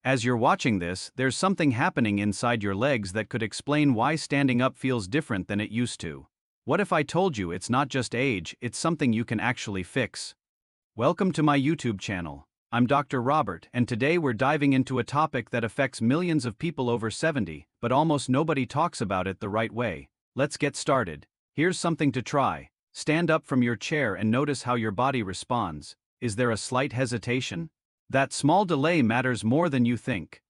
As you're watching this, there's something happening inside your legs that could explain why standing up feels different than it used to. What if I told you it's not just age, it's something you can actually fix? Welcome to my YouTube channel. I'm Dr. Robert, and today we're diving into a topic that affects millions of people over 70, but almost nobody talks about it the right way. Let's get started. Here's something to try. Stand up from your chair and notice how your body responds. Is there a slight hesitation? That small delay matters more than you think.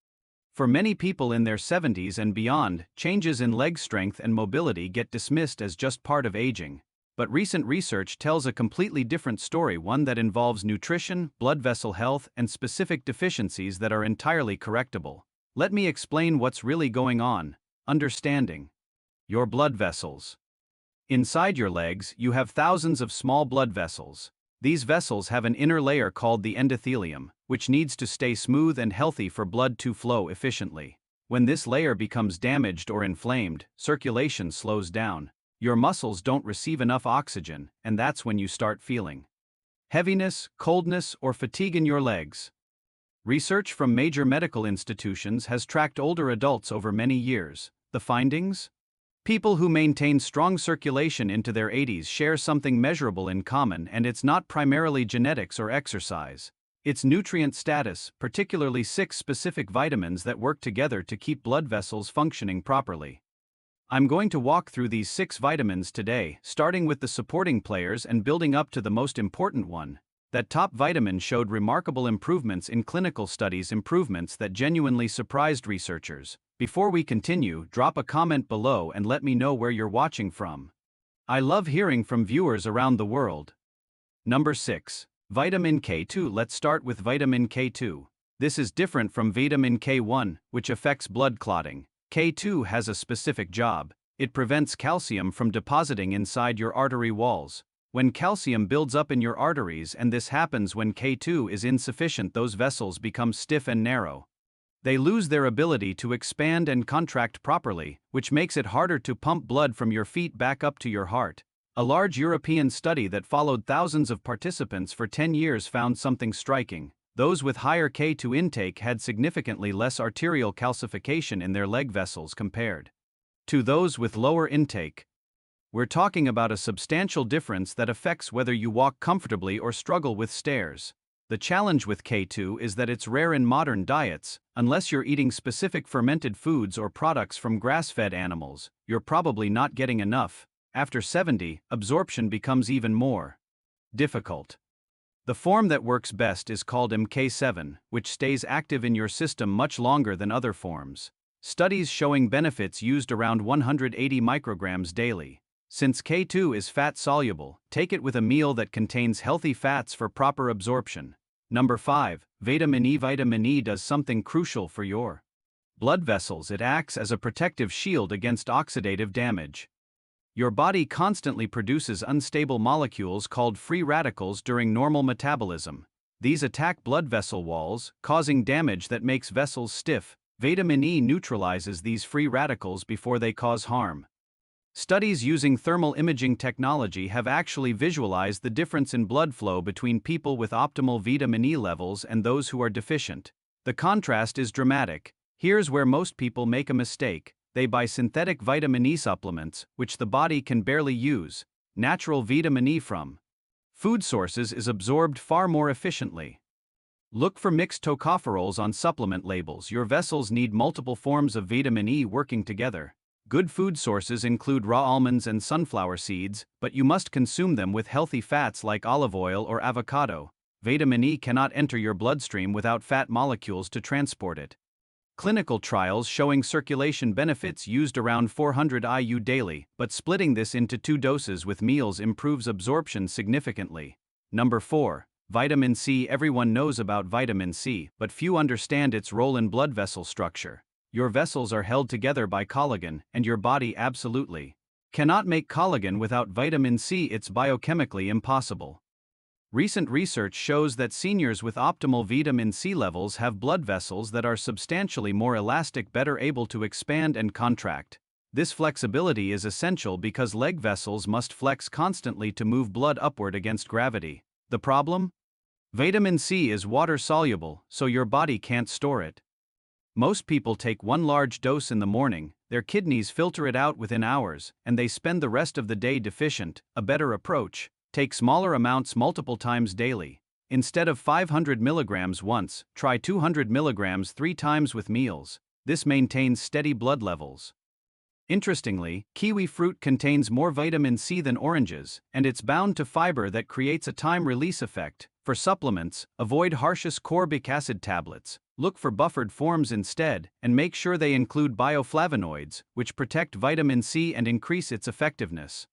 For many people in their 70s and beyond, changes in leg strength and mobility get dismissed as just part of aging. But recent research tells a completely different story, one that involves nutrition, blood vessel health, and specific deficiencies that are entirely correctable. Let me explain what's really going on. Understanding your blood vessels. Inside your legs, you have thousands of small blood vessels. These vessels have an inner layer called the endothelium, which needs to stay smooth and healthy for blood to flow efficiently. When this layer becomes damaged or inflamed, circulation slows down. Your muscles don't receive enough oxygen, and that's when you start feeling heaviness, coldness, or fatigue in your legs. Research from major medical institutions has tracked older adults over many years. The findings? People who maintain strong circulation into their 80s share something measurable in common, and it's not primarily genetics or exercise. It's nutrient status, particularly 6 specific vitamins that work together to keep blood vessels functioning properly. I'm going to walk through these 6 vitamins today, starting with the supporting players and building up to the most important one. That top vitamin showed remarkable improvements in clinical studies, improvements that genuinely surprised researchers. Before we continue, drop a comment below and let me know where you're watching from. I love hearing from viewers around the world. Number 6. Vitamin K2. Let's start with vitamin K2. This is different from vitamin K1, which affects blood clotting. K2 has a specific job. It prevents calcium from depositing inside your artery walls. When calcium builds up in your arteries, and this happens when K2 is insufficient, those vessels become stiff and narrow. They lose their ability to expand and contract properly, which makes it harder to pump blood from your feet back up to your heart. A large European study that followed thousands of participants for 10 years found something striking. Those with higher K2 intake had significantly less arterial calcification in their leg vessels compared to those with lower intake. We're talking about a substantial difference that affects whether you walk comfortably or struggle with stairs. The challenge with K2 is that it's rare in modern diets. Unless you're eating specific fermented foods or products from grass-fed animals, you're probably not getting enough. After 70, absorption becomes even more difficult. The form that works best is called MK7, which stays active in your system much longer than other forms. Studies showing benefits used around 180 micrograms daily. Since K2 is fat-soluble, take it with a meal that contains healthy fats for proper absorption. Number 5. Vitamin E. Vitamin E does something crucial for your blood vessels. It acts as a protective shield against oxidative damage. Your body constantly produces unstable molecules called free radicals during normal metabolism. These attack blood vessel walls, causing damage that makes vessels stiff. Vitamin E neutralizes these free radicals before they cause harm. Studies using thermal imaging technology have actually visualized the difference in blood flow between people with optimal vitamin E levels and those who are deficient. The contrast is dramatic. Here's where most people make a mistake. They buy synthetic vitamin E supplements, which the body can barely use. Natural vitamin E from food sources is absorbed far more efficiently. Look for mixed tocopherols on supplement labels. Your vessels need multiple forms of vitamin E working together. Good food sources include raw almonds and sunflower seeds, but you must consume them with healthy fats like olive oil or avocado. Vitamin E cannot enter your bloodstream without fat molecules to transport it. Clinical trials showing circulation benefits used around 400 IU daily, but splitting this into 2 doses with meals improves absorption significantly. Number 4. Vitamin C. Everyone knows about vitamin C, but few understand its role in blood vessel structure. Your vessels are held together by collagen, and your body absolutely cannot make collagen without vitamin C. It's biochemically impossible. Recent research shows that seniors with optimal vitamin C levels have blood vessels that are substantially more elastic, better able to expand and contract. This flexibility is essential because leg vessels must flex constantly to move blood upward against gravity. The problem? Vitamin C is water-soluble, so your body can't store it. Most people take one large dose in the morning, their kidneys filter it out within hours, and they spend the rest of the day deficient. A better approach: take smaller amounts multiple times daily. Instead of 500 milligrams once, try 200 milligrams 3 times with meals. This maintains steady blood levels. Interestingly, kiwi fruit contains more vitamin C than oranges, and it's bound to fiber that creates a time-release effect. For supplements, avoid harsh ascorbic acid tablets. Look for buffered forms instead, and make sure they include bioflavonoids, which protect vitamin C and increase its effectiveness.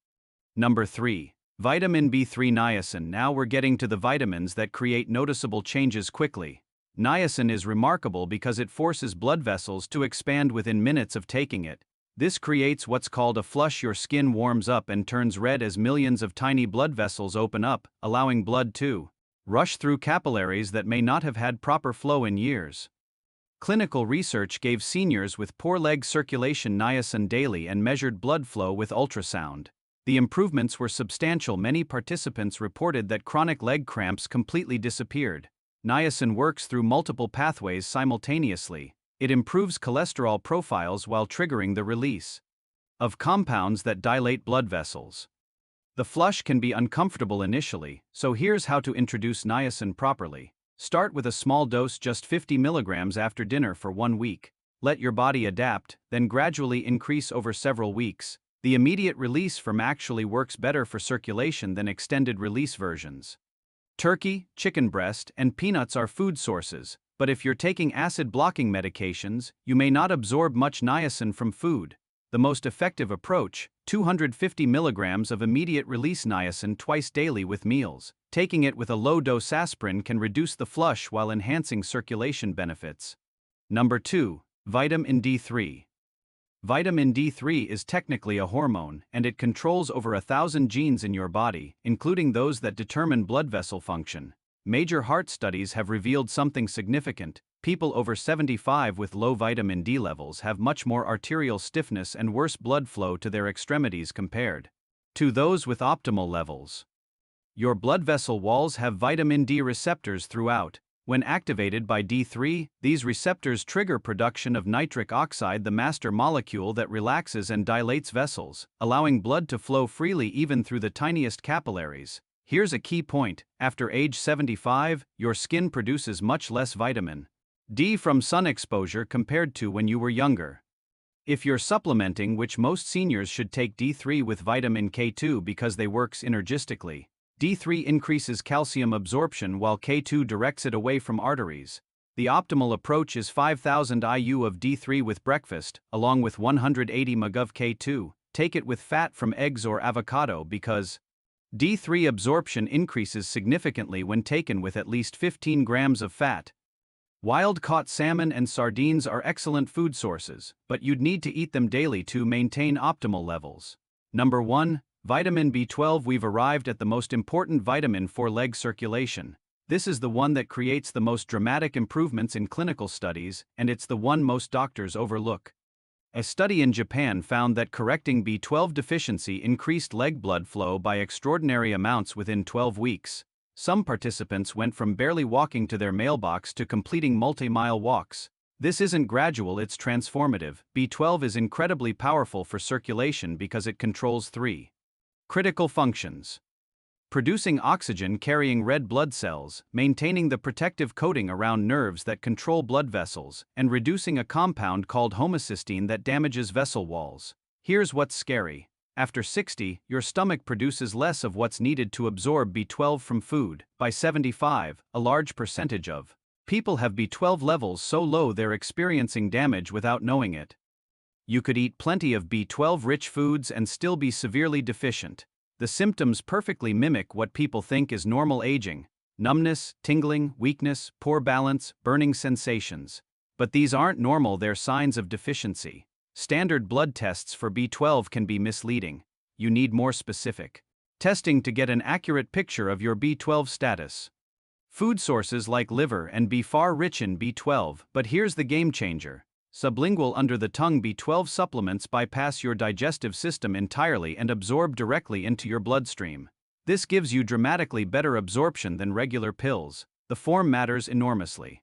Number 3. Vitamin B3 niacin. Now we're getting to the vitamins that create noticeable changes quickly. Niacin is remarkable because it forces blood vessels to expand within minutes of taking it. This creates what's called a flush. Your skin warms up and turns red as millions of tiny blood vessels open up, allowing blood to rush through capillaries that may not have had proper flow in years. Clinical research gave seniors with poor leg circulation niacin daily and measured blood flow with ultrasound. The improvements were substantial. Many participants reported that chronic leg cramps completely disappeared. Niacin works through multiple pathways simultaneously. It improves cholesterol profiles while triggering the release of compounds that dilate blood vessels. The flush can be uncomfortable initially, so here's how to introduce niacin properly. Start with a small dose, just 50 milligrams after dinner for 1 week. Let your body adapt, then gradually increase over several weeks. The immediate release form actually works better for circulation than extended release versions. Turkey, chicken breast, and peanuts are food sources, but if you're taking acid-blocking medications, you may not absorb much niacin from food. The most effective approach: 250 milligrams of immediate-release niacin twice daily with meals. Taking it with a low-dose aspirin can reduce the flush while enhancing circulation benefits. Number 2. Vitamin D3. Vitamin D3 is technically a hormone, and it controls over 1,000 genes in your body, including those that determine blood vessel function. Major heart studies have revealed something significant. People over 75 with low vitamin D levels have much more arterial stiffness and worse blood flow to their extremities compared to those with optimal levels. Your blood vessel walls have vitamin D receptors throughout. When activated by D3, these receptors trigger production of nitric oxide, the master molecule that relaxes and dilates vessels, allowing blood to flow freely even through the tiniest capillaries. Here's a key point: after age 75, your skin produces much less vitamin D from sun exposure compared to when you were younger. If you're supplementing, which most seniors should take D3 with vitamin K2 because they work synergistically. D3 increases calcium absorption while K2 directs it away from arteries. The optimal approach is 5,000 IU of D3 with breakfast, along with 180 mg of K2. Take it with fat from eggs or avocado because D3 absorption increases significantly when taken with at least 15 grams of fat. Wild-caught salmon and sardines are excellent food sources, but you'd need to eat them daily to maintain optimal levels. Number 1. Vitamin B12. We've arrived at the most important vitamin for leg circulation. This is the one that creates the most dramatic improvements in clinical studies, and it's the one most doctors overlook. A study in Japan found that correcting B12 deficiency increased leg blood flow by extraordinary amounts within 12 weeks. Some participants went from barely walking to their mailbox to completing multi-mile walks. This isn't gradual, it's transformative. B12 is incredibly powerful for circulation because it controls 3 critical functions: producing oxygen carrying red blood cells, maintaining the protective coating around nerves that control blood vessels, and reducing a compound called homocysteine that damages vessel walls. Here's what's scary: after 60, your stomach produces less of what's needed to absorb B12 from food. By 75, a large percentage of people have B12 levels so low they're experiencing damage without knowing it. You could eat plenty of B12-rich foods and still be severely deficient. The symptoms perfectly mimic what people think is normal aging: numbness, tingling, weakness, poor balance, burning sensations. But these aren't normal, they're signs of deficiency. Standard blood tests for B12 can be misleading. You need more specific testing to get an accurate picture of your B12 status. Food sources like liver and beef are rich in B12, but here's the game changer. Sublingual under-the-tongue B12 supplements bypass your digestive system entirely and absorb directly into your bloodstream. This gives you dramatically better absorption than regular pills. The form matters enormously.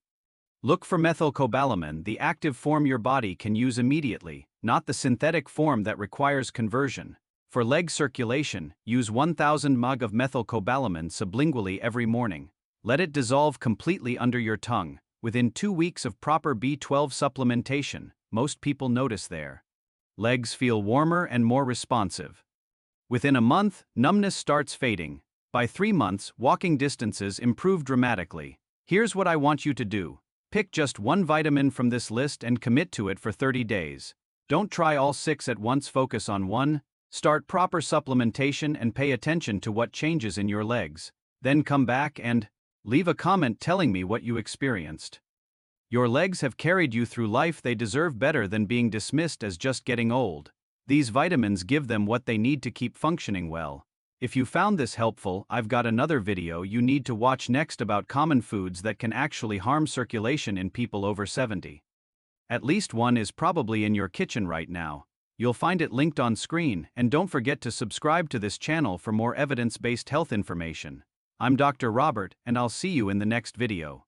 Look for methylcobalamin, the active form your body can use immediately, not the synthetic form that requires conversion. For leg circulation, use 1000 mg of methylcobalamin sublingually every morning. Let it dissolve completely under your tongue. Within 2 weeks of proper B12 supplementation, most people notice their legs feel warmer and more responsive. Within a month, numbness starts fading. By 3 months, walking distances improve dramatically. Here's what I want you to do. Pick just one vitamin from this list and commit to it for 30 days. Don't try all 6 at once, focus on one. Start proper supplementation and pay attention to what changes in your legs. Then come back and leave a comment telling me what you experienced. Your legs have carried you through life, they deserve better than being dismissed as just getting old. These vitamins give them what they need to keep functioning well. If you found this helpful, I've got another video you need to watch next about common foods that can actually harm circulation in people over 70. At least one is probably in your kitchen right now. You'll find it linked on screen, and don't forget to subscribe to this channel for more evidence-based health information. I'm Dr. Robert, and I'll see you in the next video.